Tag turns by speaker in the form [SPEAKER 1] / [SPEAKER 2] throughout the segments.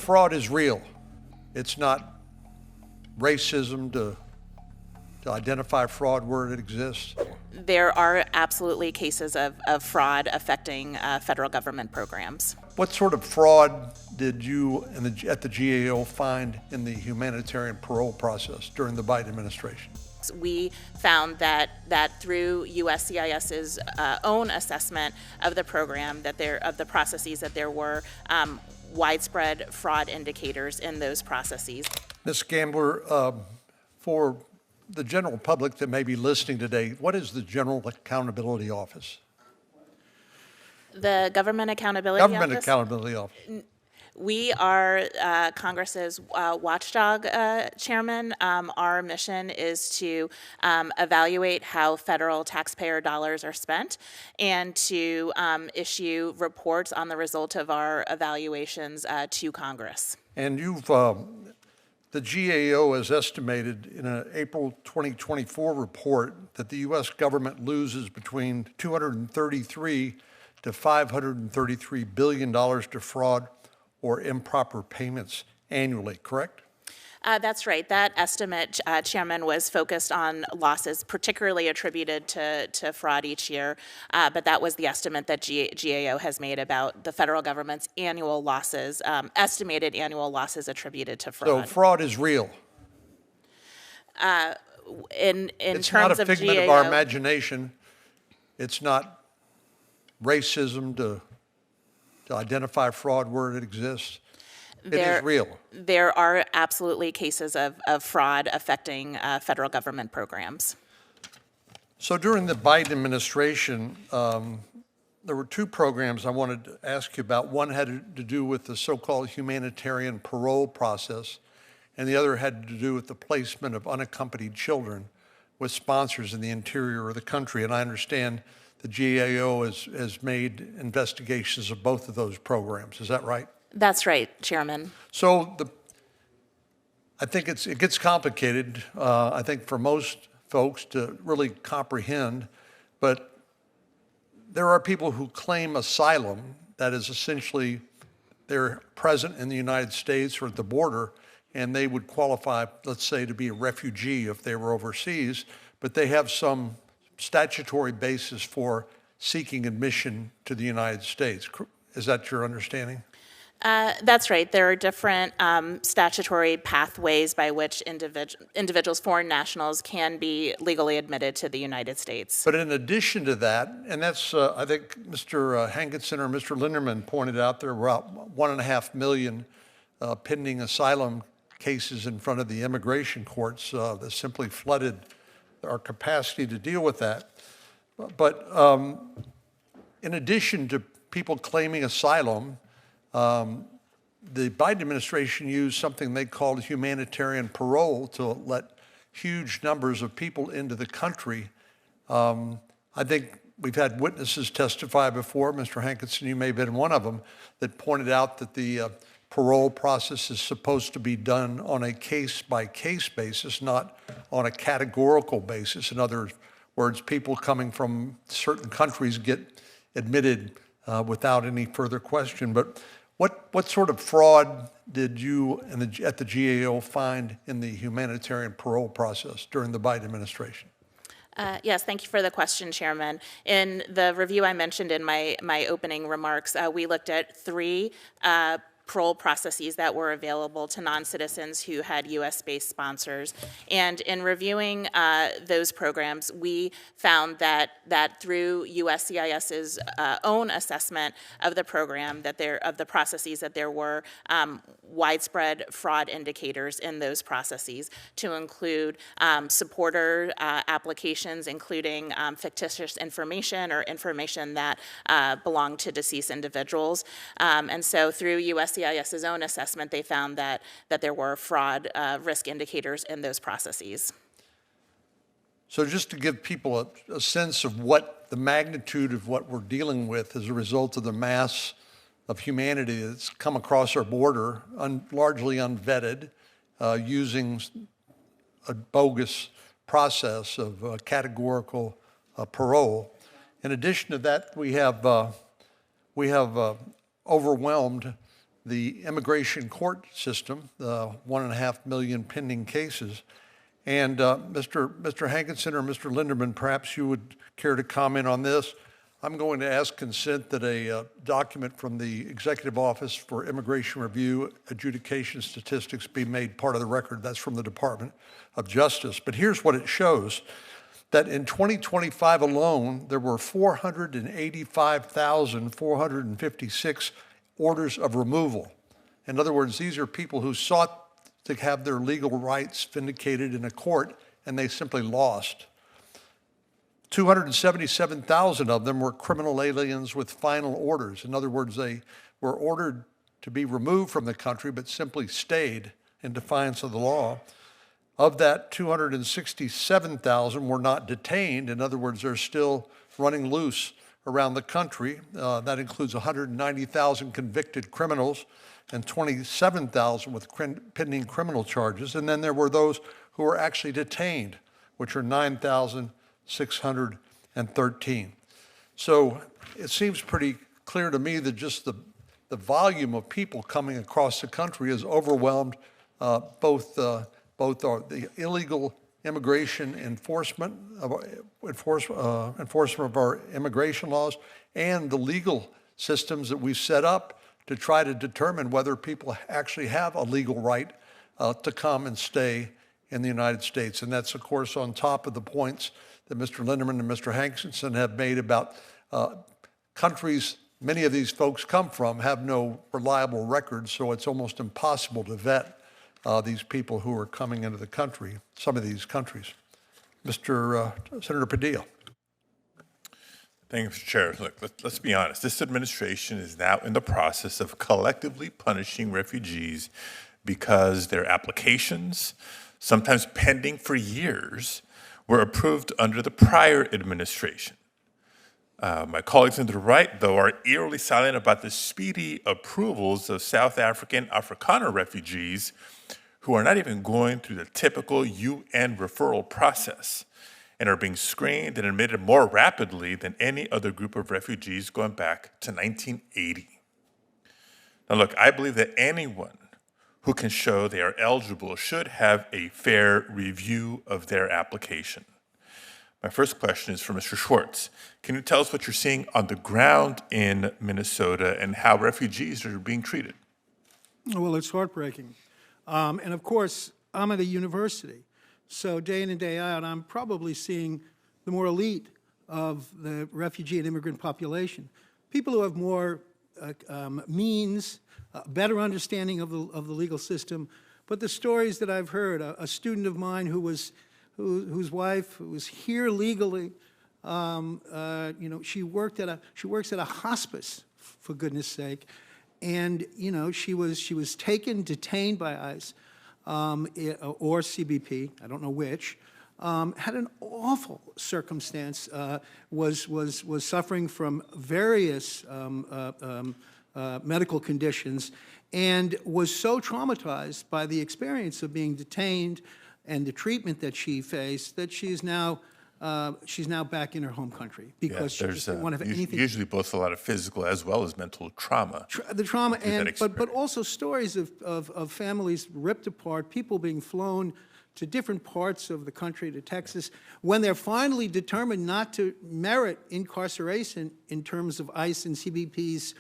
[SPEAKER 1] fraud is real. It's not racism to identify fraud where it exists.
[SPEAKER 2] There are absolutely cases of fraud affecting federal government programs.
[SPEAKER 1] What sort of fraud did you at the GAO find in the humanitarian parole process during the Biden administration?
[SPEAKER 2] We found that through USCIS's own assessment of the program, of the processes, that there were widespread fraud indicators in those processes.
[SPEAKER 1] Ms. Gambler, for the general public that may be listening today, what is the General Accountability Office?
[SPEAKER 2] The Government Accountability Office?
[SPEAKER 1] Government Accountability Office.
[SPEAKER 2] We are Congress's watchdog, Chairman. Our mission is to evaluate how federal taxpayer dollars are spent and to issue reports on the result of our evaluations to Congress.
[SPEAKER 1] And the GAO has estimated in an April 2024 report that the U.S. government loses between $233 to $533 billion to fraud or improper payments annually, correct?
[SPEAKER 2] That's right. That estimate, Chairman, was focused on losses particularly attributed to fraud each year, but that was the estimate that GAO has made about the federal government's annual losses, estimated annual losses attributed to fraud.
[SPEAKER 1] So fraud is real.
[SPEAKER 2] It's
[SPEAKER 1] not a figment of our imagination. It's not racism to identify fraud where it exists. It is real.
[SPEAKER 2] There are absolutely cases of fraud affecting federal government programs.
[SPEAKER 1] So during the Biden administration, there were two programs I wanted to ask you about. One had to do with the so-called humanitarian parole process, and the other had to do with the placement of unaccompanied children with sponsors in the interior of the country. And I understand the GAO has made investigations of both of those programs. Is that right?
[SPEAKER 2] That's right, Chairman.
[SPEAKER 1] So I think it gets complicated, I think, for most folks to really comprehend, but there are people who claim asylum, that is essentially they're present in the United States or at the border, and they would qualify, let's say, to be a refugee if they were overseas, but they have some statutory basis for seeking admission to the United States. Is that your understanding?
[SPEAKER 2] That's right. There are different statutory pathways by which individuals, foreign nationals, can be legally admitted to the United States.
[SPEAKER 1] But in addition to that, and that's, I think Mr. Hankinson or Mr. Linderman pointed out, there were about 1.5 million pending asylum cases in front of the immigration courts that simply flooded our capacity to deal with that. But in addition to people claiming asylum, the Biden administration used something they called humanitarian parole to let huge numbers of people into the country. I think we've had witnesses testify before, Mr. Hankinson, you may have been one of them, that pointed out that the parole process is supposed to be done on a case-by-case basis, not on a categorical basis. In other words, people coming from certain countries get admitted without any further question. But what sort of fraud did you at the GAO find in the humanitarian parole process during the Biden administration?
[SPEAKER 2] Yes, thank you for the question, Chairman. In the review I mentioned in my opening remarks, we looked at three parole processes that were available to non-citizens who had U.S.-based sponsors. And in reviewing those programs, we found that through USCIS's own assessment of the program, of the processes, that there were widespread fraud indicators in those processes, to include supporter applications, including fictitious information or information that belonged to deceased individuals. And so through USCIS's own assessment, they found that there were fraud risk indicators in those processes.
[SPEAKER 1] So just to give people a sense of what the magnitude of what we're dealing with as a result of the mass of humanity that's come across our border, largely unvetted, using a bogus process of categorical parole. In addition to that, we have overwhelmed the immigration court system, the 1.5 million pending cases. And Mr. Hankinson or Mr. Linderman, perhaps you would care to comment on this. I'm going to ask consent that a document from the Executive Office for Immigration Review Adjudication Statistics be made part of the record. That's from the Department of Justice. But here's what it shows, that in 2025 alone, there were 485,456 orders of removal. In other words, these are people who sought to have their legal rights vindicated in a court, and they simply lost. 277,000 of them were criminal aliens with final orders. In other words, they were ordered to be removed from the country, but simply stayed in defiance of the law. Of that, 267,000 were not detained. In other words, they're still running loose around the country. That includes 190,000 convicted criminals and 27,000 with pending criminal charges. And then there were those who were actually detained, which are 9,613. So it seems pretty clear to me that just the volume of people coming across the country has overwhelmed both the illegal immigration enforcement of our immigration laws and the legal systems that we've set up to try to determine whether people actually have a legal right to come and stay in the United States. And that's, of course, on top of the points that Mr. Linderman and Mr. Hankinson have made about countries many of these folks come from have no reliable records, so it's almost impossible to vet these people who are coming into the country, some of these countries. Senator Padilla.
[SPEAKER 3] Thank you, Mr. Chair. Look, let's be honest. This administration is now in the process of collectively punishing refugees because their applications, sometimes pending for years, were approved under the prior administration. My colleagues on the right, though, are eerily silent about the speedy approvals of South African Afrikaner refugees who are not even going through the typical UN referral process and are being screened and admitted more rapidly than any other group of refugees going back to 1980. Now look, I believe that anyone who can show they are eligible should have a fair review of their application. My first question is for Mr. Schwartz. Can you tell us what you're seeing on the ground in Minnesota and how refugees are being treated?
[SPEAKER 4] Well, it's heartbreaking. And of course, I'm at a university. So day in and day out, I'm probably seeing the more elite of the refugee and immigrant population. People who have more means, better understanding of the legal system. But the stories that I've heard, a student of mine whose wife was here legally, she works at a hospice, for goodness sake, and she was detained by ICE or CBP, I don't know which. Had an awful circumstance, was suffering from various medical conditions, and was so traumatized by the experience of being detained and the treatment that she faced that she's now back in her home country because she just didn't want to have anything.
[SPEAKER 3] Usually both a lot of physical as well as mental trauma.
[SPEAKER 4] The trauma, but also stories of families ripped apart, people being flown to different parts of the country, to Texas, when they're finally determined not to merit incarceration in terms of ICE and CBP's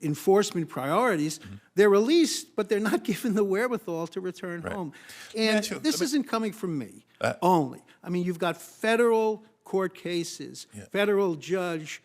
[SPEAKER 4] enforcement priorities, they're released, but they're not given the wherewithal to return home. And this isn't coming from me only. I mean, you've got federal court cases, federal judge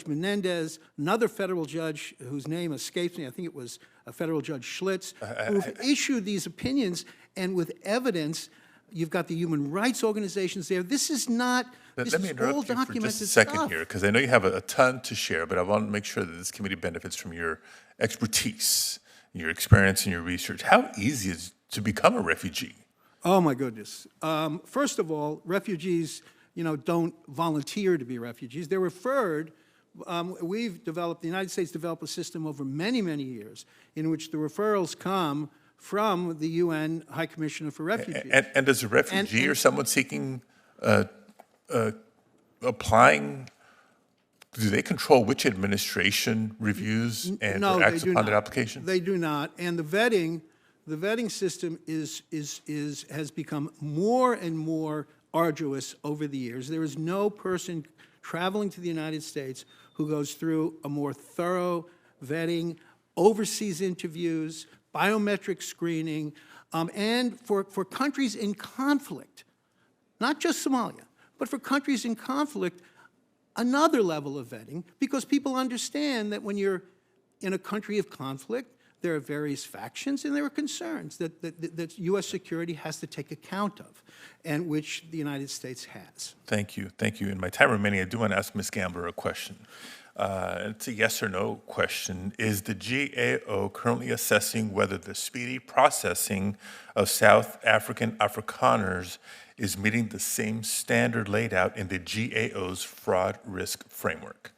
[SPEAKER 4] Menendez, another federal judge whose name escapes me, I think it was a federal Judge Schlitz, who've issued these opinions, and with evidence. You've got the human rights organizations there. This is not, this
[SPEAKER 3] Let me
[SPEAKER 4] is
[SPEAKER 3] interrupt
[SPEAKER 4] all
[SPEAKER 3] you for
[SPEAKER 4] documented
[SPEAKER 3] just a second
[SPEAKER 4] stuff.
[SPEAKER 3] here, because I know you have a ton to share, but I want to make sure that this committee benefits from your expertise, your experience, and your research. How easy is it to become a refugee?
[SPEAKER 4] Oh, my goodness. First of all, refugees, don't volunteer to be refugees. They're referred. The United States developed a system over many, many years in which the referrals come from the UN High Commissioner for Refugees.
[SPEAKER 3] And as a refugee or someone seeking, applying do they control which administration reviews and
[SPEAKER 4] No, they
[SPEAKER 3] acts
[SPEAKER 4] do
[SPEAKER 3] upon their
[SPEAKER 4] not.
[SPEAKER 3] application?
[SPEAKER 4] They do not. And the vetting system has become more and more arduous over the years. There is no person traveling to the United States who goes through a more thorough vetting, overseas interviews, biometric screening, and for countries in conflict, not just Somalia, but for countries in conflict, another level of vetting, because people understand that when you're in a country of conflict, there are various factions and there are concerns that U.S. security has to take account of, and which the United States has.
[SPEAKER 3] Thank you. Thank you. In my time remaining, I do want to ask Ms. Gambler a question. It's a yes or no question. Is the GAO currently assessing whether the speedy processing of South African Afrikaners is meeting the same standard laid out in the GAO's fraud risk framework?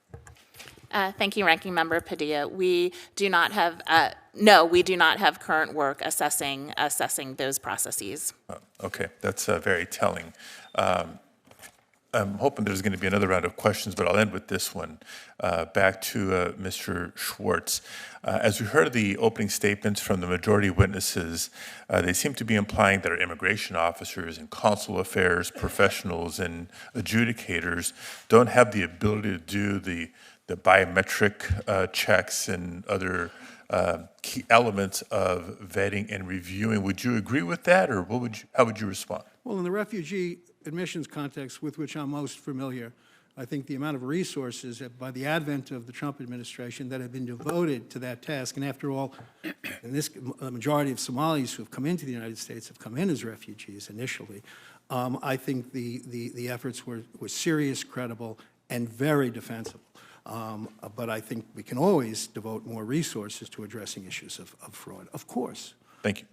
[SPEAKER 2] Thank you, Ranking Member Padilla. We do not have, no, we do not have current work assessing those processes.
[SPEAKER 3] Okay, that's very telling. I'm hoping there's going to be another round of questions, but I'll end with this one. Back to Mr. Schwartz. As we heard the opening statements from the majority witnesses, they seem to be implying that our immigration officers and consular affairs professionals and adjudicators don't have the ability to do the biometric checks and other key elements of vetting and reviewing. Would you agree with that, or how would you respond?
[SPEAKER 4] Well, in the refugee admissions context with which I'm most familiar, I think the amount of resources by the advent of the Trump administration that have been devoted to that task, and after all, the majority of Somalis who have come into the United States have come in as refugees initially, I think the efforts were serious, credible, and very defensible. But I think we can always devote more resources to addressing issues of fraud, of course.
[SPEAKER 3] Thank you.